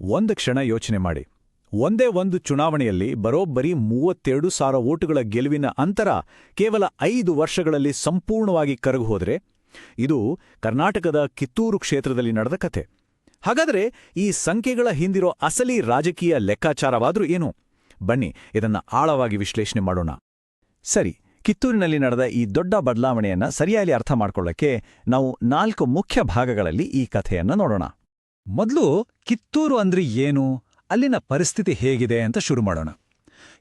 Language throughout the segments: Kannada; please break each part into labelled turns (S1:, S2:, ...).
S1: ಒಂದು ಕ್ಷಣ ಯೋಚನೆ ಮಾಡಿ. ಒಂದೇ ಒಂದು ಚುನಾವಣೆಯಲ್ಲಿ ಬರೋಬ್ಬರಿ 32,000 ವೋಟುಗಳ ಗೆಲುವಿನ ಅಂತರ ಕೇವಲ 5 ವರ್ಷಗಳಲ್ಲಿ ಸಂಪೂರ್ಣವಾಗಿ ಕರಗಿಹೋದರೆ ಇದು ಕರ್ನಾಟಕದ ಕಿತ್ತೂರು ಕ್ಷೇತ್ರದಲ್ಲಿ ನಡೆದ ಕಥೆ. ಹಾಗಾದರೆ ಈ ಸಂಖ್ಯೆಗಳ ಹಿಂದಿರೋ ಅಸಲಿ ರಾಜಕೀಯ ಲೆಕ್ಕಾಚಾರವಾದ್ರೂ ಏನು? ಬನ್ನಿ ಇದನ್ನ ಆಳವಾಗಿ ವಿಶ್ಲೇಷಣೆ ಮಾಡೋಣ. ಸರಿ, ಕಿತ್ತೂರಿನಲ್ಲಿ ನಡೆದ ಈ ದೊಡ್ಡ ಬದಲಾವಣೆಯನ್ನ ಸರಿಯಾಗಿ ಅರ್ಥ ಮಾಡ್ಕೊಳ್ಳಕ್ಕೆ ನಾವು 4 ಮುಖ್ಯ ಭಾಗಗಳಲ್ಲಿ ಈ ಕಥೆಯನ್ನ ನೋಡೋಣ. ಮೊದಲು ಕಿತ್ತೂರು ಅಂದ್ರೆ ಏನು, ಅಲ್ಲಿನ ಪರಿಸ್ಥಿತಿ ಹೇಗಿದೆ ಅಂತ ಶುರು ಮಾಡೋಣ.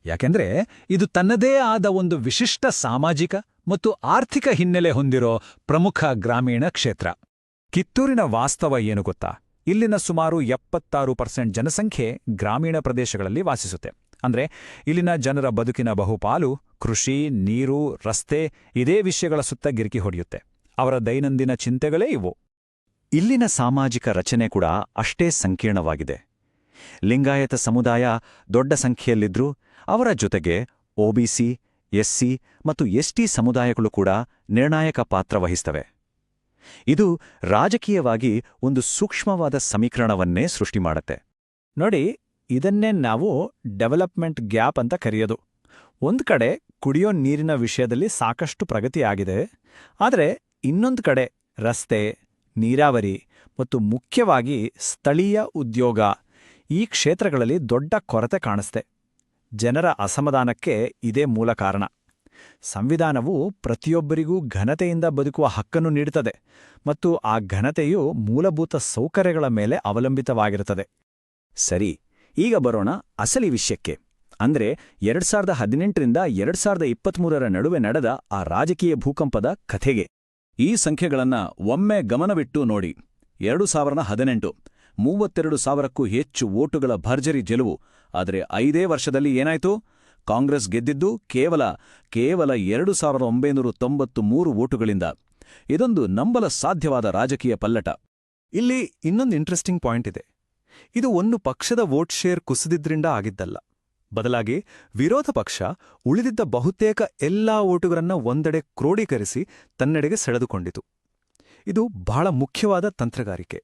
S1: ಯಾಕೆಂದ್ರೆ ಇದು ತನ್ನದೇ ಆದ ಒಂದು ವಿಶಿಷ್ಟ ಸಾಮಾಜಿಕ ಮತ್ತು ಆರ್ಥಿಕ ಹಿನ್ನೆಲೆ ಹೊಂದಿರೋ ಪ್ರಮುಖ ಗ್ರಾಮೀಣ ಕ್ಷೇತ್ರ. ಕಿತ್ತೂರಿನ ವಾಸ್ತವ ಏನು ಗೊತ್ತಾ? ಇಲ್ಲಿನ ಸುಮಾರು 76% ಜನಸಂಖ್ಯೆ ಗ್ರಾಮೀಣ ಪ್ರದೇಶಗಳಲ್ಲಿ ವಾಸಿಸುತ್ತೆ. ಅಂದ್ರೆ ಇಲ್ಲಿನ ಜನರ ಬದುಕಿನ ಬಹುಪಾಲು ಕೃಷಿ, ನೀರು, ರಸ್ತೆ ಇದೇ ವಿಷಯಗಳ ಸುತ್ತ ಗಿರಿಕಿ ಹೊಡೆಯುತ್ತೆ. ಅವರ ದೈನಂದಿನ ಚಿಂತೆಗಳೇ ಇವು. ಇಲ್ಲಿನ ಸಾಮಾಜಿಕ ರಚನೆ ಕೂಡ ಅಷ್ಟೇ ಸಂಕೀರ್ಣವಾಗಿದೆ. ಲಿಂಗಾಯತ ಸಮುದಾಯ ದೊಡ್ಡ ಸಂಖ್ಯೆಯಲ್ಲಿದ್ರೂ ಅವರ ಜೊತೆಗೆ ಒಬಿಸಿ, ಎಸ್ಸಿ ಮತ್ತು ಎಸ್ಟಿ ಸಮುದಾಯಗಳು ಕೂಡ ನಿರ್ಣಾಯಕ ಪಾತ್ರ ವಹಿಸ್ತವೆ. ಇದು ರಾಜಕೀಯವಾಗಿ ಒಂದು ಸೂಕ್ಷ್ಮವಾದ ಸಮೀಕರಣವನ್ನೇ ಸೃಷ್ಟಿ ಮಾಡುತ್ತೆ. ನೋಡಿ, ಇದನ್ನೇ ನಾವು ಡೆವಲಪ್ಮೆಂಟ್ ಗ್ಯಾಪ್ ಅಂತ ಕರೆಯೋದು. ಒಂದು ಕಡೆ ಕುಡಿಯೋ ನೀರಿನ ವಿಷಯದಲ್ಲಿ ಸಾಕಷ್ಟು ಪ್ರಗತಿಯಾಗಿದೆ, ಆದರೆ ಇನ್ನೊಂದು ಕಡೆ ರಸ್ತೆ, ನೀರಾವರಿ ಮತ್ತು ಮುಖ್ಯವಾಗಿ ಸ್ಥಳೀಯ ಉದ್ಯೋಗ ಈ ಕ್ಷೇತ್ರಗಳಲ್ಲಿ ದೊಡ್ಡ ಕೊರತೆ ಕಾಣಿಸ್ತೆ. ಜನರ ಅಸಮಾಧಾನಕ್ಕೆ ಇದೇ ಮೂಲ ಕಾರಣ. ಸಂವಿಧಾನವು ಪ್ರತಿಯೊಬ್ಬರಿಗೂ ಘನತೆಯಿಂದ ಬದುಕುವ ಹಕ್ಕನ್ನು ನೀಡುತ್ತದೆ ಮತ್ತು ಆ ಘನತೆಯು ಮೂಲಭೂತ ಸೌಕರ್ಯಗಳ ಮೇಲೆ ಅವಲಂಬಿತವಾಗಿರುತ್ತದೆ. ಸರಿ, ಈಗ ಬರೋಣ ಅಸಲಿ ವಿಷಯಕ್ಕೆ. ಅಂದ್ರೆ 2018ರಿಂದ 2023ರ ನಡುವೆ ನಡೆದ ಆ ರಾಜಕೀಯ ಭೂಕಂಪದ ಕಥೆಗೆ. ಈ ಸಂಖ್ಯೆಗಳನ್ನ ಒಮ್ಮೆ ಗಮನವಿಟ್ಟು ನೋಡಿ. 2018 32,000ಕ್ಕೂ ಹೆಚ್ಚು ವೋಟುಗಳ ಭರ್ಜರಿ ಗೆಲುವು. ಆದರೆ 5 ವರ್ಷದಲ್ಲಿ ಏನಾಯ್ತು? ಕಾಂಗ್ರೆಸ್ ಗೆದ್ದಿದ್ದು ಕೇವಲ 2,993 ವೋಟುಗಳಿಂದ. ಇದೊಂದು ನಂಬಲ ಸಾಧ್ಯವಾದ ರಾಜಕೀಯ ಪಲ್ಲಟ. ಇಲ್ಲಿ ಇನ್ನೊಂದು ಇಂಟ್ರೆಸ್ಟಿಂಗ್ ಪಾಯಿಂಟ್ ಇದೆ. ಇದು ಒಂದು ಪಕ್ಷದ ವೋಟ್ ಶೇರ್ ಕುಸಿದಿದ್ರಿಂದ ಆಗಿದ್ದಲ್ಲ. ಬದಲಾಗಿ ವಿರೋಧ ಪಕ್ಷ ಉಳಿದಿದ್ದ ಬಹುತೇಕ ಎಲ್ಲಾ ವೋಟುಗಳನ್ನ ಒಂದೆಡೆ ಕ್ರೋಢೀಕರಿಸಿ ತನ್ನೆಡೆಗೆ ಸೆಳೆದುಕೊಂಡಿತು. ಇದು ಬಹಳ ಮುಖ್ಯವಾದ ತಂತ್ರಗಾರಿಕೆ.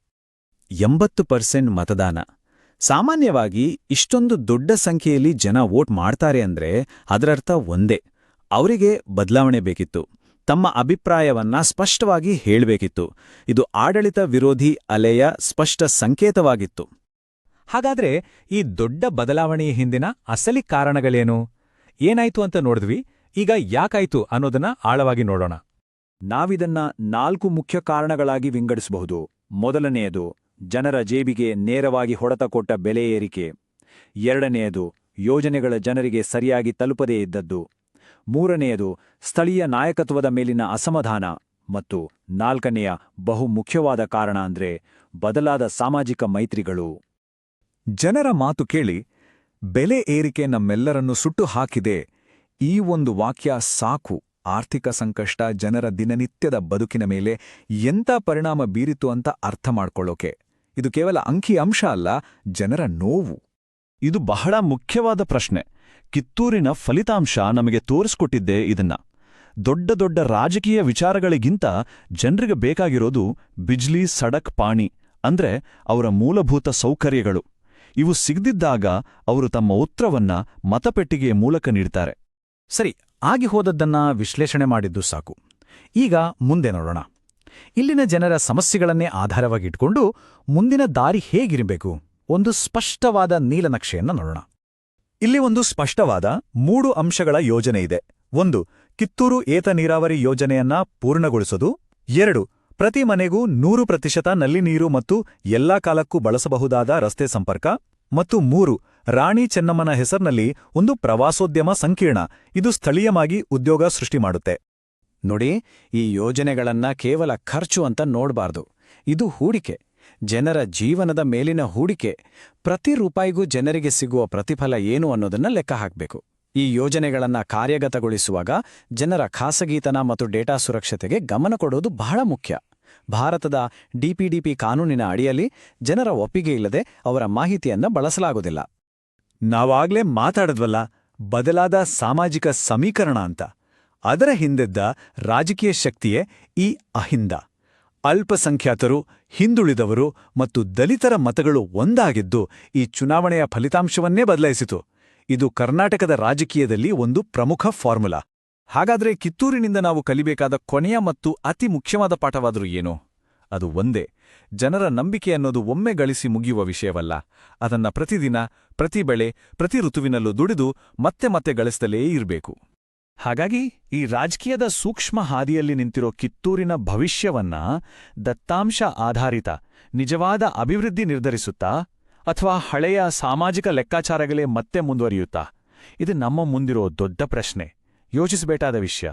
S1: 80% ಮತದಾನ. ಸಾಮಾನ್ಯವಾಗಿ ಇಷ್ಟೊಂದು ದೊಡ್ಡ ಸಂಖ್ಯೆಯಲ್ಲಿ ಜನ ವೋಟ್ ಮಾಡ್ತಾರೆ ಅಂದ್ರೆ ಅದರರ್ಥ ಒಂದೇ, ಅವರಿಗೆ ಬದಲಾವಣೆ ಬೇಕಿತ್ತು, ತಮ್ಮ ಅಭಿಪ್ರಾಯವನ್ನ ಸ್ಪಷ್ಟವಾಗಿ ಹೇಳಬೇಕಿತ್ತು. ಇದು ಆಡಳಿತ ವಿರೋಧಿ ಅಲೆಯ ಸ್ಪಷ್ಟ ಸಂಕೇತವಾಗಿತ್ತು. ಹಾಗಾದ್ರೆ ಈ ದೊಡ್ಡ ಬದಲಾವಣೆಯ ಹಿಂದಿನ ಅಸಲಿ ಕಾರಣಗಳೇನು? ಏನಾಯ್ತು ಅಂತ ನೋಡಿದ್ವಿ. ಈಗ ಯಾಕಾಯ್ತು ಅನ್ನೋದನ್ನ ಆಳವಾಗಿ ನೋಡೋಣ. ನಾವಿದನ್ನ 4 ಮುಖ್ಯ ಕಾರಣಗಳಾಗಿ ವಿಂಗಡಿಸಬಹುದು. ಮೊದಲನೆಯದು ಜನರ ಜೇಬಿಗೆ ನೇರವಾಗಿ ಹೊಡೆತ ಕೊಟ್ಟ ಬೆಲೆ ಏರಿಕೆ. ಎರಡನೆಯದು ಯೋಜನೆಗಳ ಜನರಿಗೆ ಸರಿಯಾಗಿ ತಲುಪದೇ ಇದ್ದದ್ದು. ಮೂರನೆಯದು ಸ್ಥಳೀಯ ನಾಯಕತ್ವದ ಮೇಲಿನ ಅಸಮಾಧಾನ. ಮತ್ತು 4ನೆಯ ಬಹು ಮುಖ್ಯವಾದ ಕಾರಣ ಅಂದ್ರೆ ಬದಲಾದ ಸಾಮಾಜಿಕ ಮೈತ್ರಿಗಳು. ಜನರ ಮಾತು ಕೇಳಿ, ಬೆಲೆ ಏರಿಕೆ ನಮ್ಮೆಲ್ಲರನ್ನೂ ಸುಟ್ಟು ಹಾಕಿದೆ. ಈ ಒಂದು ವಾಕ್ಯ ಸಾಕು ಆರ್ಥಿಕ ಸಂಕಷ್ಟ ಜನರ ದಿನನಿತ್ಯದ ಬದುಕಿನ ಮೇಲೆ ಎಂಥ ಪರಿಣಾಮ ಬೀರಿತು ಅಂತ ಅರ್ಥ ಮಾಡ್ಕೊಳ್ಳೋಕೆ. ಇದು ಕೇವಲ ಅಂಕಿ ಅಂಶ ಅಲ್ಲ, ಜನರ ನೋವು. ಇದು ಬಹಳ ಮುಖ್ಯವಾದ ಪ್ರಶ್ನೆ. ಕಿತ್ತೂರಿನ ಫಲಿತಾಂಶ ನಮಗೆ ತೋರಿಸ್ಕೊಟ್ಟಿದ್ದೇ ಇದನ್ನ. ದೊಡ್ಡ ದೊಡ್ಡ ರಾಜಕೀಯ ವಿಚಾರಗಳಿಗಿಂತ ಜನರಿಗೆ ಬೇಕಾಗಿರೋದು ಬಿಜ್ಲಿ, ಸಡಕ್, ಪಾಣಿ ಅಂದ್ರೆ ಅವರ ಮೂಲಭೂತ ಸೌಕರ್ಯಗಳು. ಇವು ಸಿಗದಿದ್ದಾಗ ಅವರು ತಮ್ಮ ಉತ್ತರವನ್ನ ಮತಪೆಟ್ಟಿಗೆಯ ಮೂಲಕ ನೀಡ್ತಾರೆ. ಸರಿ, ಆಗಿ ಹೋದದ್ದನ್ನ ವಿಶ್ಲೇಷಣೆ ಮಾಡಿದ್ದು ಸಾಕು. ಈಗ ಮುಂದೆ ನೋಡೋಣ. ಇಲ್ಲಿನ ಜನರ ಸಮಸ್ಯೆಗಳನ್ನೇ ಆಧಾರವಾಗಿಟ್ಕೊಂಡು ಮುಂದಿನ ದಾರಿ ಹೇಗಿರಬೇಕು, ಒಂದು ಸ್ಪಷ್ಟವಾದ ನೀಲನಕ್ಷೆಯನ್ನ ನೋಡೋಣ. ಇಲ್ಲಿ ಒಂದು ಸ್ಪಷ್ಟವಾದ 3 ಅಂಶಗಳ ಯೋಜನೆ ಇದೆ. 1. ಕಿತ್ತೂರು ಏತ ನೀರಾವರಿ ಯೋಜನೆಯನ್ನ ಪೂರ್ಣಗೊಳಿಸೋದು. 2. ಪ್ರತಿ ಮನೆಗೂ 100% ನಲ್ಲಿ ನೀರು ಮತ್ತು ಎಲ್ಲಾ ಕಾಲಕ್ಕೂ ಬಳಸಬಹುದಾದ ರಸ್ತೆ ಸಂಪರ್ಕ. ಮತ್ತು 3. ರಾಣಿ ಚೆನ್ನಮ್ಮನ ಹೆಸರಿನಲ್ಲಿ ಒಂದು ಪ್ರವಾಸೋದ್ಯಮ ಸಂಕೀರ್ಣ. ಇದು ಸ್ಥಳೀಯವಾಗಿ ಉದ್ಯೋಗ ಸೃಷ್ಟಿ ಮಾಡುತ್ತೆ. ನೋಡಿ, ಈ ಯೋಜನೆಗಳನ್ನ ಕೇವಲ ಖರ್ಚು ಅಂತ ನೋಡಬಾರ್ದು. ಇದು ಹೂಡಿಕೆ, ಜನರ ಜೀವನದ ಮೇಲಿನ ಹೂಡಿಕೆ. ಪ್ರತಿ ರೂಪಾಯಿಗೂ ಜನರಿಗೆ ಸಿಗುವ ಪ್ರತಿಫಲ ಏನು ಅನ್ನೋದನ್ನ ಲೆಕ್ಕ ಹಾಕಬೇಕು. ಈ ಯೋಜನೆಗಳನ್ನ ಕಾರ್ಯಗತಗೊಳಿಸುವಾಗ ಜನರ ಖಾಸಗಿತನ ಮತ್ತು ಡೇಟಾ ಸುರಕ್ಷತೆಗೆ ಗಮನ ಕೊಡೋದು ಬಹಳ ಮುಖ್ಯ. ಭಾರತದ ಡಿಪಿಡಿಪಿ ಕಾನೂನಿನ ಅಡಿಯಲ್ಲಿ ಜನರ ಒಪ್ಪಿಗೆ ಇಲ್ಲದೆ ಅವರ ಮಾಹಿತಿಯನ್ನ ಬಳಸಲಾಗುವುದಿಲ್ಲ. ನಾವಾಗ್ಲೇ ಮಾತಾಡದ್ವಲ್ಲ, ಬದಲಾದ ಸಾಮಾಜಿಕ ಸಮೀಕರಣ ಅಂತ. ಅದರ ಹಿಂದೆದ್ದ ರಾಜಕೀಯ ಶಕ್ತಿಯೇ ಈ ಅಹಿಂದ.
S2: ಅಲ್ಪಸಂಖ್ಯಾತರು, ಹಿಂದುಳಿದವರು ಮತ್ತು ದಲಿತರ ಮತಗಳು ಒಂದಾಗಿದ್ದು ಈ ಚುನಾವಣೆಯ ಫಲಿತಾಂಶವನ್ನೇ ಬದಲಾಯಿಸಿತು. ಇದು ಕರ್ನಾಟಕದ ರಾಜಕೀಯದಲ್ಲಿ ಒಂದು ಪ್ರಮುಖ ಫಾರ್ಮುಲಾ.
S1: ಹಾಗಾದ್ರೆ ಕಿತ್ತೂರಿನಿಂದ ನಾವು ಕಲಿಬೇಕಾದ ಕೊನೆಯ ಮತ್ತು ಅತಿ ಮುಖ್ಯವಾದ ಪಾಠವಾದರೂ ಏನು? ಅದು ಒಂದೇ, ಜನರ ನಂಬಿಕೆ ಅನ್ನೋದು ಒಮ್ಮೆ ಗಳಿಸಿ ಮುಗಿಯುವ ವಿಷಯವಲ್ಲ. ಅದನ್ನ ಪ್ರತಿದಿನ, ಪ್ರತಿ ಬೆಳೆ, ಪ್ರತಿ ಋತುವಿನಲ್ಲೂ ದುಡಿದು ಮತ್ತೆ ಮತ್ತೆ ಗಳಿಸಲೇ ಇರಬೇಕು. ಹಾಗಾಗಿ ಈ ರಾಜಕೀಯದ ಸೂಕ್ಷ್ಮ ಹಾದಿಯಲ್ಲಿ ನಿಂತಿರೋ ಕಿತ್ತೂರಿನ ಭವಿಷ್ಯವನ್ನ ದತ್ತಾಂಶ ಆಧಾರಿತ ನಿಜವಾದ ಅಭಿವೃದ್ಧಿ ನಿರ್ಧರಿಸುತ್ತಾ ಅಥವಾ ಹಳೆಯ ಸಾಮಾಜಿಕ ಲೆಕ್ಕಾಚಾರಗಳೇ ಮತ್ತೆ ಮುಂದುವರಿಯುತ್ತಾ? ಇದು ನಮ್ಮ ಮುಂದಿರೋ ದೊಡ್ಡ ಪ್ರಶ್ನೆ, ಯೋಚಿಸಬೇಕಾದ ವಿಷಯ.